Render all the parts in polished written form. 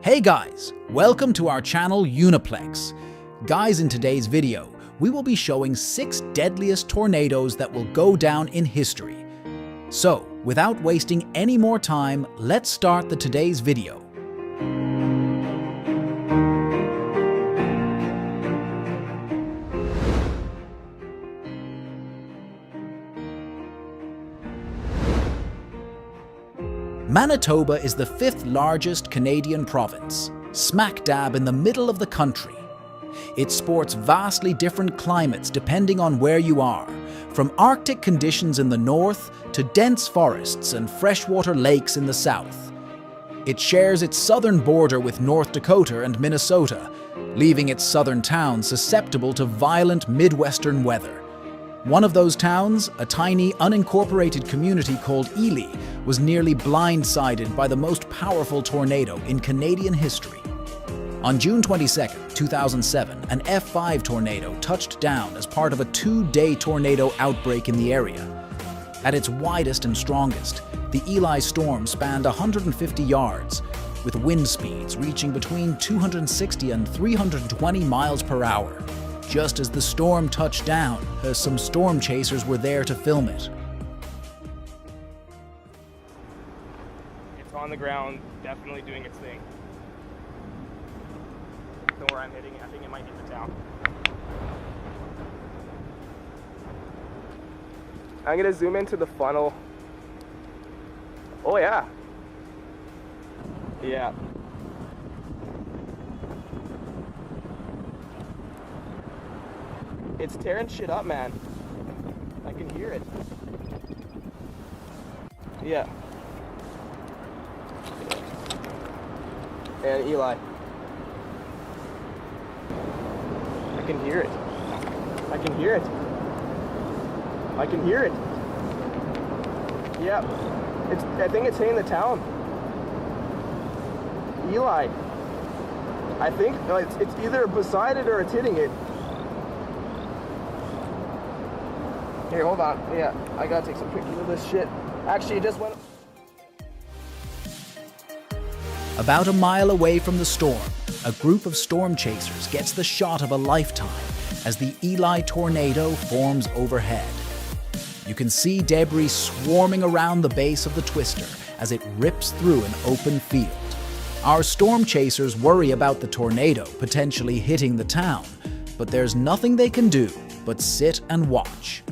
Hey guys, welcome to our channel Uniplex. Guys, in today's video, we will be showing 6 deadliest tornadoes that will go down in history. So, without wasting any more time, let's start today's video. Manitoba is the 5th largest Canadian province, smack dab in the middle of the country. It sports vastly different climates depending on where you are, from Arctic conditions in the north to dense forests and freshwater lakes in the south. It shares its southern border with North Dakota and Minnesota, leaving its southern towns susceptible to violent Midwestern weather. One of those towns, a tiny, unincorporated community called Ely, was nearly blindsided by the most powerful tornado in Canadian history. On June 22, 2007, an F5 tornado touched down as part of a 2-day tornado outbreak in the area. At its widest and strongest, the Ely storm spanned 150 yards, with wind speeds reaching between 260 and 320 miles per hour. Just as the storm touched down, some storm chasers were there to film it. It's on the ground, definitely doing its thing. So where I'm hitting, I think it might hit the town. I'm gonna zoom into the funnel. Oh yeah. Yeah. It's tearing shit up, man. I can hear it. Yeah. And Eli. I can hear it. I can hear it. I can hear it. Yeah. I think it's hitting the town. Eli. I think it's either beside it or it's hitting it. Here, hold on. Yeah, I gotta take some pictures of this shit. Actually, it just went. About a mile away from the storm, a group of storm chasers gets the shot of a lifetime as the Ely tornado forms overhead. You can see debris swarming around the base of the twister as it rips through an open field. Our storm chasers worry about the tornado potentially hitting the town, but there's nothing they can do but sit and watch.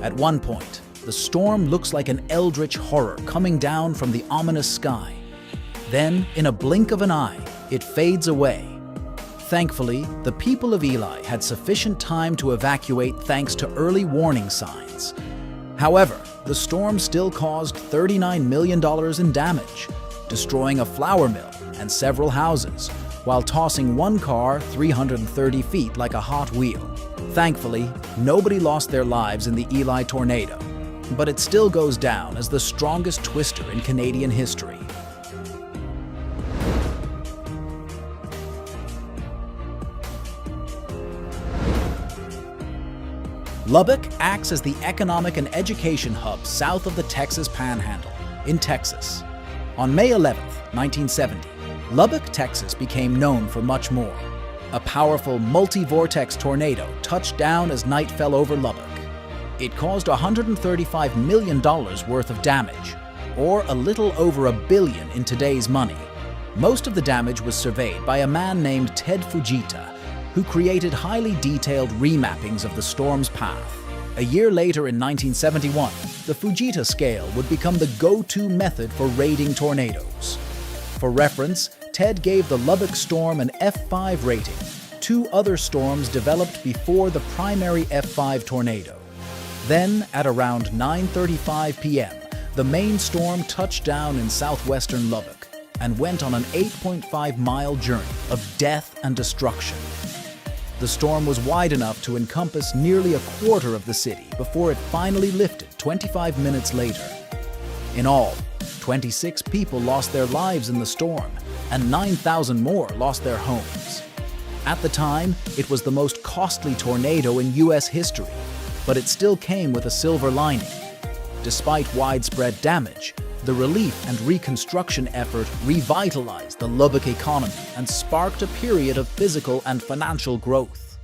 At one point, the storm looks like an eldritch horror coming down from the ominous sky. Then, in a blink of an eye, it fades away. Thankfully, the people of Ely had sufficient time to evacuate thanks to early warning signs. However, the storm still caused $39 million in damage, destroying a flour mill and several houses, while tossing one car 330 feet like a hot wheel. Thankfully, nobody lost their lives in the Ely tornado, but it still goes down as the strongest twister in Canadian history. Lubbock acts as the economic and education hub south of the Texas Panhandle, in Texas. On May 11, 1970, Lubbock, Texas became known for much more. A powerful multi-vortex tornado touched down as night fell over Lubbock. It caused $135 million worth of damage, or a little over $1 billion in today's money. Most of the damage was surveyed by a man named Ted Fujita, who created highly detailed remappings of the storm's path. A year later in 1971, the Fujita scale would become the go-to method for rating tornadoes. For reference, Ted gave the Lubbock storm an F5 rating. 2 other storms developed before the primary F5 tornado. Then, at around 9:35 p.m., the main storm touched down in southwestern Lubbock and went on an 8.5-mile journey of death and destruction. The storm was wide enough to encompass nearly a quarter of the city before it finally lifted 25 minutes later. In all, 26 people lost their lives in the storm, and 9,000 more lost their homes. At the time, it was the most costly tornado in U.S. history, but it still came with a silver lining. Despite widespread damage, The relief and reconstruction effort revitalized the Lubbock economy and sparked a period of physical and financial growth.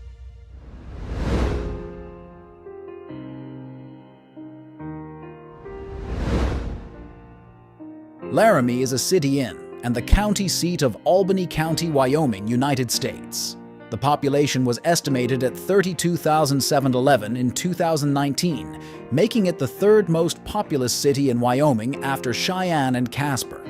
Laramie is a city-in and the county seat of Albany County, Wyoming, United States. The population was estimated at 32,711 in 2019, making it the third most populous city in Wyoming after Cheyenne and Casper.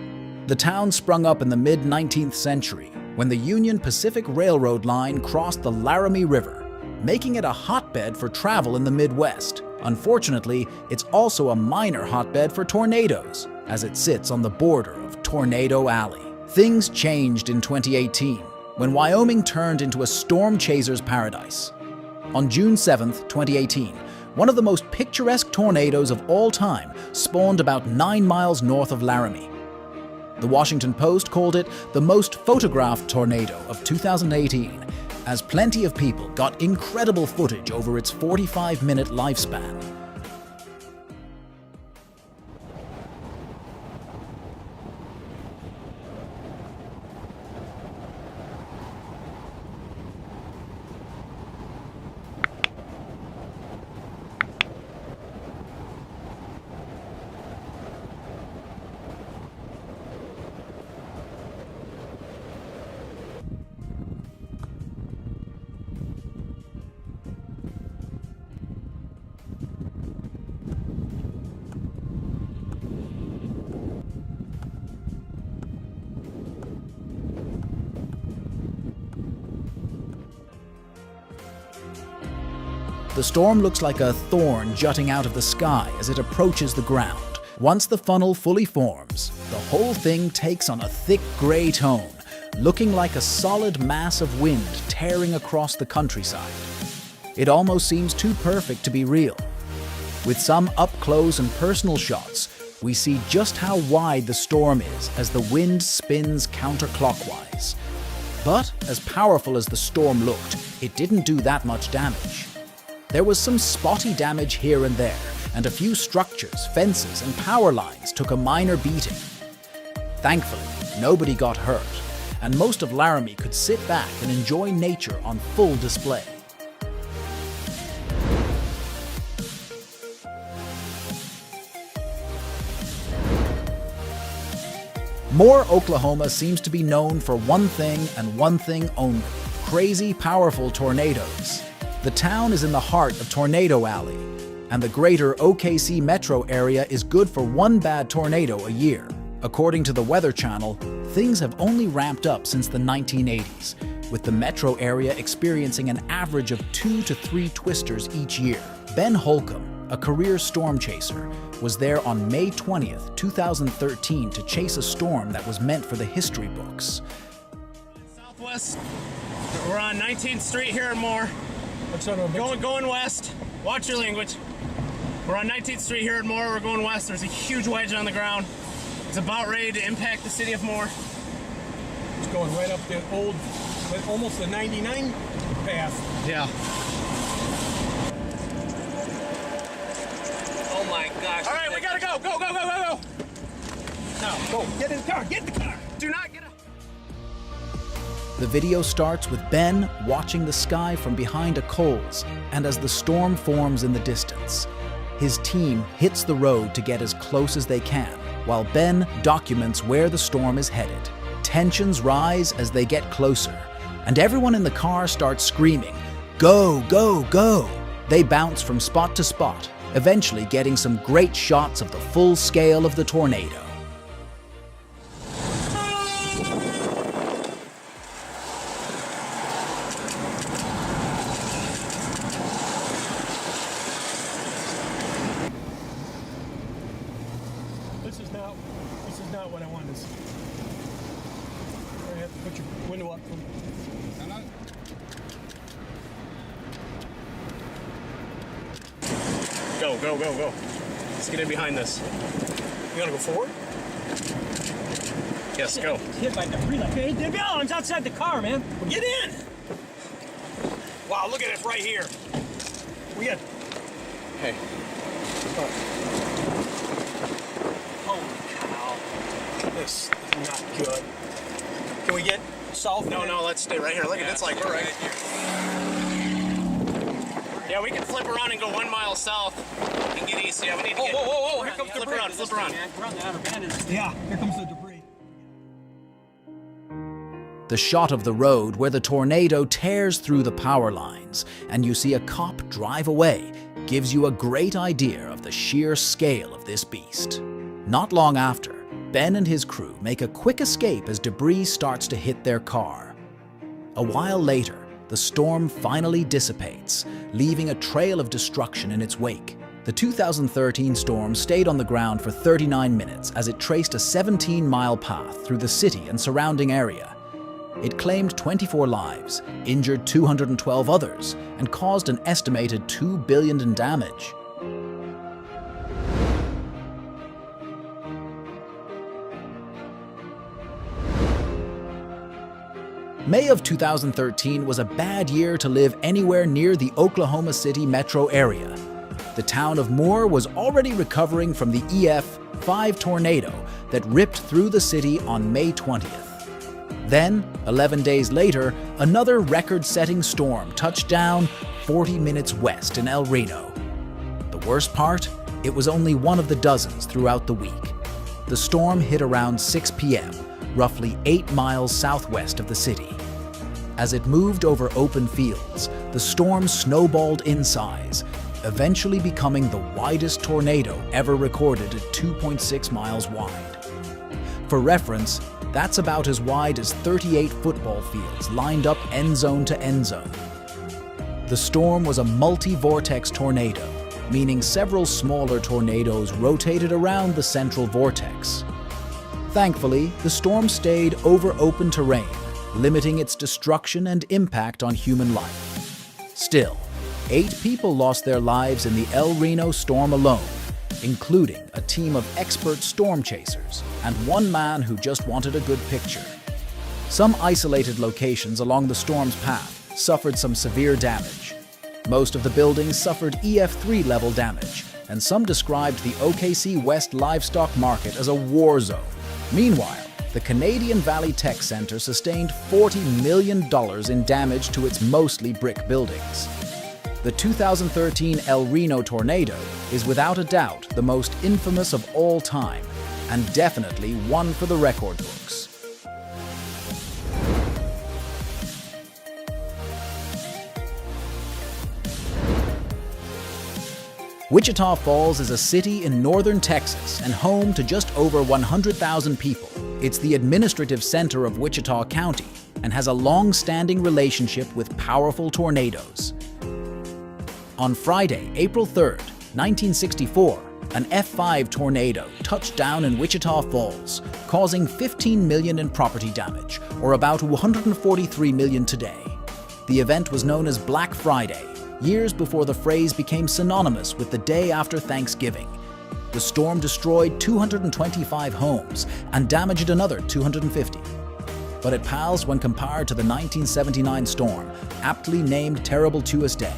The town sprung up in the mid-19th century when the Union Pacific Railroad line crossed the Laramie River, making it a hotbed for travel in the Midwest. Unfortunately, it's also a minor hotbed for tornadoes, as it sits on the border of Tornado Alley. Things changed in 2018 when Wyoming turned into a storm chaser's paradise. On June 7, 2018, one of the most picturesque tornadoes of all time spawned about 9 miles north of Laramie. The Washington Post called it the most photographed tornado of 2018, as plenty of people got incredible footage over its 45-minute lifespan. The storm looks like a thorn jutting out of the sky as it approaches the ground. Once the funnel fully forms, the whole thing takes on a thick gray tone, looking like a solid mass of wind tearing across the countryside. It almost seems too perfect to be real. With some up-close and personal shots, we see just how wide the storm is as the wind spins counterclockwise. But as powerful as the storm looked, it didn't do that much damage. There was some spotty damage here and there, and a few structures, fences, and power lines took a minor beating. Thankfully, nobody got hurt, and most of Laramie could sit back and enjoy nature on full display. Moore, Oklahoma seems to be known for one thing and one thing only: crazy, powerful tornadoes. The town is in the heart of Tornado Alley, and the greater OKC metro area is good for one bad tornado a year. According to the Weather Channel, things have only ramped up since the 1980s, with the metro area experiencing an average of 2 to 3 twisters each year. Ben Holcomb, a career storm chaser, was there on May 20th, 2013 to chase a storm that was meant for the history books. Southwest, we're on 19th Street here in Moore. Going west. Watch your language. We're on 19th Street here in Moore. We're going west. There's a huge wedge on the ground. It's about ready to impact the city of Moore. It's going right up the old, almost the 99 path. Yeah. Oh my gosh. All right, we gotta go. Go. Now, go. Get in the car. Get in the car. Do not get up. The video starts with Ben watching the sky from behind a Kohl's, and as the storm forms in the distance, his team hits the road to get as close as they can, while Ben documents where the storm is headed. Tensions rise as they get closer, and everyone in the car starts screaming, "Go, go, go!" They bounce from spot to spot, eventually getting some great shots of the full scale of the tornado. This is not what I wanted to see. I have to put your window up. Go. Let's get in behind this. You gotta go forward? Yes, go. Hit by the relay. Hey, the balance outside the car, man. Well, get in! Wow, look at it right here. We got. Hey. Holy cow. This is not good. Can we get south? No, let's stay right here. Look at it's like we're right here. Yeah, we can flip around and go 1 mile south and get east. Yeah, we need to get... Whoa, here comes flip around. We're on the outer band. Yeah, here comes the debris. The shot of the road where the tornado tears through the power lines and you see a cop drive away gives you a great idea of the sheer scale of this beast. Not long after, Ben and his crew make a quick escape as debris starts to hit their car. A while later, the storm finally dissipates, leaving a trail of destruction in its wake. The 2013 storm stayed on the ground for 39 minutes as it traced a 17-mile path through the city and surrounding area. It claimed 24 lives, injured 212 others, and caused an estimated $2 billion in damage. May of 2013 was a bad year to live anywhere near the Oklahoma City metro area. The town of Moore was already recovering from the EF5 tornado that ripped through the city on May 20th. Then, 11 days later, another record-setting storm touched down 40 minutes west in El Reno. The worst part? It was only one of the dozens throughout the week. The storm hit around 6 p.m., roughly 8 miles southwest of the city. As it moved over open fields, the storm snowballed in size, eventually becoming the widest tornado ever recorded at 2.6 miles wide. For reference, that's about as wide as 38 football fields lined up end zone to end zone. The storm was a multi-vortex tornado, meaning several smaller tornadoes rotated around the central vortex. Thankfully, the storm stayed over open terrain, limiting its destruction and impact on human life. Still, 8 people lost their lives in the El Reno storm alone, including a team of expert storm chasers and one man who just wanted a good picture. Some isolated locations along the storm's path suffered some severe damage. Most of the buildings suffered EF3 level damage, and some described the OKC West livestock market as a war zone. Meanwhile, the Canadian Valley Tech Center sustained $40 million in damage to its mostly brick buildings. The 2013 El Reno tornado is without a doubt the most infamous of all time, and definitely one for the record books. Wichita Falls is a city in northern Texas and home to just over 100,000 people. It's the administrative center of Wichita County and has a long-standing relationship with powerful tornadoes. On Friday, April 3rd, 1964, an F5 tornado touched down in Wichita Falls, causing $15 million in property damage, or about $143 million today. The event was known as Black Friday, years before the phrase became synonymous with the day after Thanksgiving. The storm destroyed 225 homes and damaged another 250. But it pales when compared to the 1979 storm, aptly named Terrible Tuesday.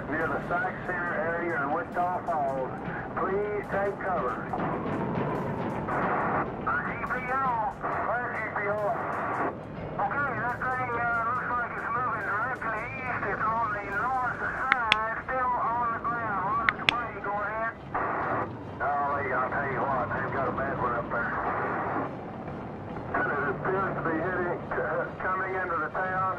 Near the Sac Center area in Wichita Falls, please take cover. GPO, where's GPO? Okay, that thing looks like it's moving directly east. It's on the north side, still on the ground. Mr. Brady, go ahead. Golly, I'll tell you what, they've got a bad one up there. And it appears to be coming into the town.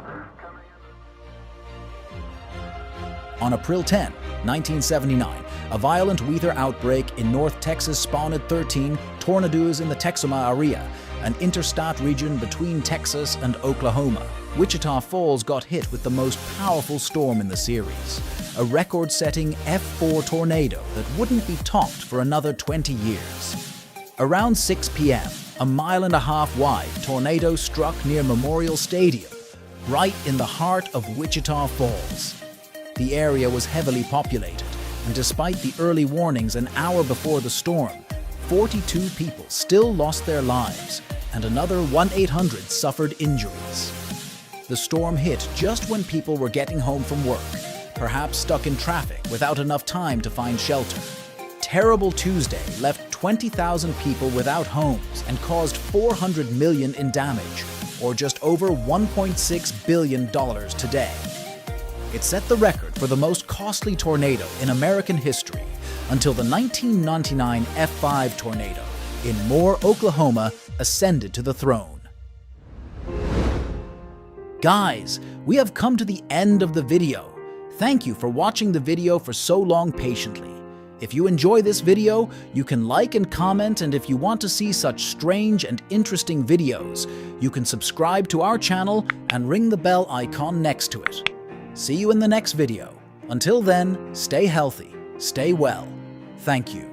On April 10, 1979, a violent weather outbreak in North Texas spawned 13 tornadoes in the Texoma area, an interstate region between Texas and Oklahoma. Wichita Falls got hit with the most powerful storm in the series, a record-setting F4 tornado that wouldn't be topped for another 20 years. Around 6 p.m., a 1.5 mile wide tornado struck near Memorial Stadium, right in the heart of Wichita Falls. The area was heavily populated, and despite the early warnings an hour before the storm, 42 people still lost their lives, and another 1-800 suffered injuries. The storm hit just when people were getting home from work, perhaps stuck in traffic without enough time to find shelter. Terrible Tuesday left 20,000 people without homes and caused $400 million in damage, or just over $1.6 billion today. It set the record for the most costly tornado in American history until the 1999 F5 tornado in Moore, Oklahoma ascended to the throne. Guys, we have come to the end of the video. Thank you for watching the video for so long patiently. If you enjoy this video, you can like and comment, and if you want to see such strange and interesting videos, you can subscribe to our channel and ring the bell icon next to it. See you in the next video. Until then, stay healthy, stay well. Thank you.